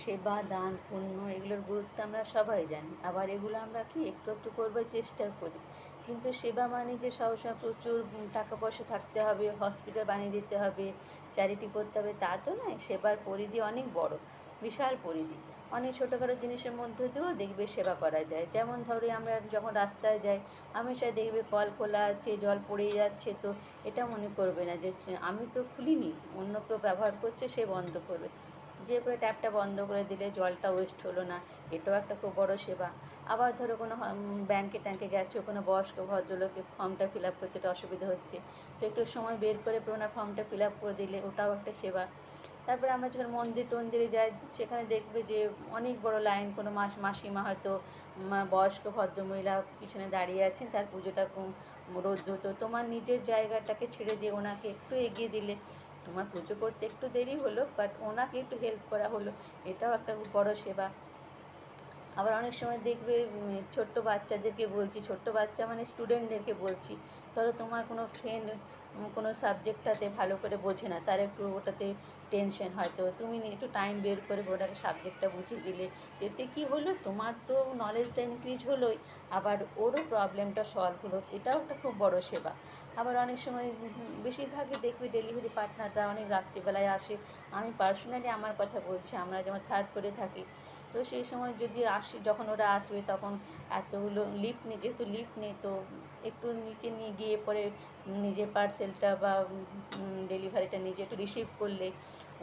সেবা দান পুণ্য এগুলোর গুরুত্ব আমরা সবাই জানি, আবার এগুলো আমরা কি একটু একটু করবার চেষ্টা করি। কিন্তু সেবা মানে যে সবসময় প্রচুর টাকা পয়সা থাকতে হবে, হসপিটাল বানিয়ে দিতে হবে, চ্যারিটি করতে হবে, তা তো নয়। সেবার পরিধি অনেক বড়, বিশাল পরিধি। অনেক ছোটোখাটো জিনিসের মধ্যে দিয়েও দেখবে সেবা করা যায়। যেমন ধরো আমরা যখন রাস্তায় যাই, হামেশা দেখবে কল খোলা আছে, জল পড়ে যাচ্ছে, তো এটা মনে করবে না যে আমি তো খুলিনি, অন্য কেউ ব্যবহার করছে, সে বন্ধ করবে। যে করে ট্যাপটা বন্ধ করে দিলে জলটা ওয়েস্ট হলো না, এটাও একটা খুব বড় সেবা। আবার ধরো কোনো ব্যাংকে ট্যাঙ্কে গেছো, কোনো বয়স্ক ভদ্রলোকের ফর্মটা ফিল আপ করতে একটু অসুবিধা হচ্ছে, তো একটু সময় বের করে পুরোনো ফর্মটা ফিল আপ করে দিলে ওটাও একটা সেবা। তারপরে আমরা যখন মন্দির টন্দিরে যাই, সেখানে দেখবে যে অনেক বড় লাইন, কোনো মাসিমা হয়তো বয়স্ক ভদ্রমহিলা পিছনে দাঁড়িয়ে আছেন, তার পুজোটা রৌদ্র, তো তোমার নিজের জায়গাটাকে ছেড়ে দিয়ে ওনাকে একটু এগিয়ে দিলে, তোমার পুজো করতে একটু দেরি হলো, বাট ওনাকে একটু হেল্প করা হলো, এটাও একটা বড় সেবা। আবার অনেক সময় দেখবে ছোট্ট বাচ্চাদেরকে বলছি, ছোট্ট বাচ্চা মানে স্টুডেন্টদেরকে বলছি, ধরো তোমার কোনো ফ্রেন্ড কোনো সাবজেক্টটাতে ভালো করে বোঝে না, তার একটু ওটাতে টেনশন হয়, তো তুমি একটু টাইম বের করে ওটাকে সাবজেক্টটা বুঝিয়ে দিলে, এতে কী হলো, তোমার তো নলেজটা ইনক্রিজ হলোই, আবার ওরও প্রবলেমটা সলভ হলো, এটাও একটা খুব বড় সেবা। আবার অনেক সময় বেশিরভাগই দেখবে ডেলিভারি পার্টনাররা অনেক রাত্রিবেলায় আসে। আমি পার্সোনালি আমার কথা বলছি, আমরা যেমন থার্ড ফ্লোরে থাকি, তো সেই সময় যদি আসি, যখন ওরা আসবে তখন এতগুলো লিফট নেই, যেহেতু লিফট নেই, তো একটু নিচে নিয়ে গিয়ে পরে নিজের পার্সেলটা বা ডেলিভারিটা নিজে একটু রিসিভ করলে,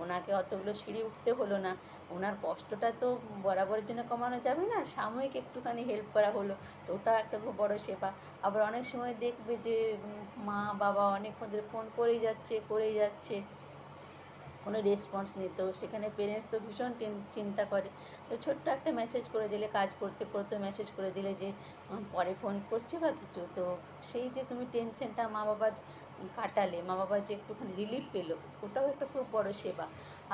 ওনাকে অতগুলো সিঁড়ি উঠতে হলো না, ওনার কষ্টটা তো বরাবরের জন্য কমানো যাবে না, সাময়িক একটুখানি হেল্প করা হলো, তো ওটা একটা খুব বড় সেবা। আবার অনেক সময় দেখবে যে মা বাবা অনেকক্ষণ ধরে ফোন করেই যাচ্ছে, কোনো রেসপন্স নেই, তো সেখানে পেরেন্টস তো ভীষণ চিন্তা করে, তো ছোট্ট একটা মেসেজ করে দিলে, কাজ করতে করতে মেসেজ করে দিলে যে পরে ফোন করছে বা কিছু, তো সেই যে তুমি টেনশনটা মা বাবার কাটালে, মা বাবা যে একটুখানি রিলিফ পেলো, ওটাও একটা খুব বড় সেবা।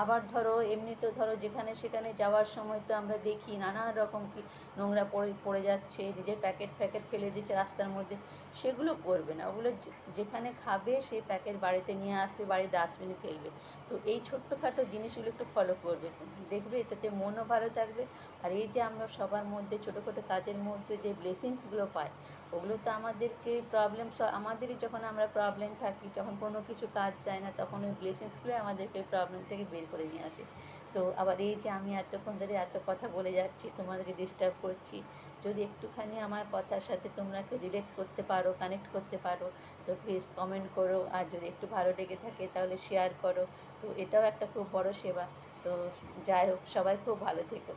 আবার ধরো এমনিতেও ধরো যেখানে সেখানে যাওয়ার সময় তো আমরা দেখি নানান রকম কি নোংরা পড়ে যাচ্ছে, নিজের প্যাকেট ফ্যাকেট ফেলে দিচ্ছে রাস্তার মধ্যে, সেগুলো করবে না, ওগুলো যেখানে খাবে সেই প্যাকেট বাড়িতে নিয়ে আসবে, বাড়ির ডাস্টবিনে ফেলবে। তো এই ছোট্টখাটো জিনিসগুলো একটু ফলো করবে, তো দেখবে এটাতে মনও ভালো থাকবে। আর এই যে আমরা সবার মধ্যে ছোটোখাটো কাজের মধ্যে যে ব্লেসিংসগুলো পাই, ওগুলো তো আমাদেরকে আমাদেরই যখন আমরা প্রবলেম থাকি, যখন কোনো কিছু কাজ দেয় না, তখন ওই ব্লেসিংসগুলো আমাদেরকে প্রবলেম থেকে বের করে নিয়ে আসে। তো আবার এই যে আমি এতক্ষণ ধরে এত কথা বলে যাচ্ছি, তোমাদেরকে ডিস্টার্ব করছি, যদি একটুখানি আমার কথার সাথে তোমরা একটু রিলেট করতে পারো, কানেক্ট করতে পারো, তো প্লিজ কমেন্ট করো, আর যদি একটু ভালো লেগে থাকে তাহলে শেয়ার করো, তো এটাও একটা খুব বড় সেবা। তো যাই হোক, সবাই খুব ভালো থেকো।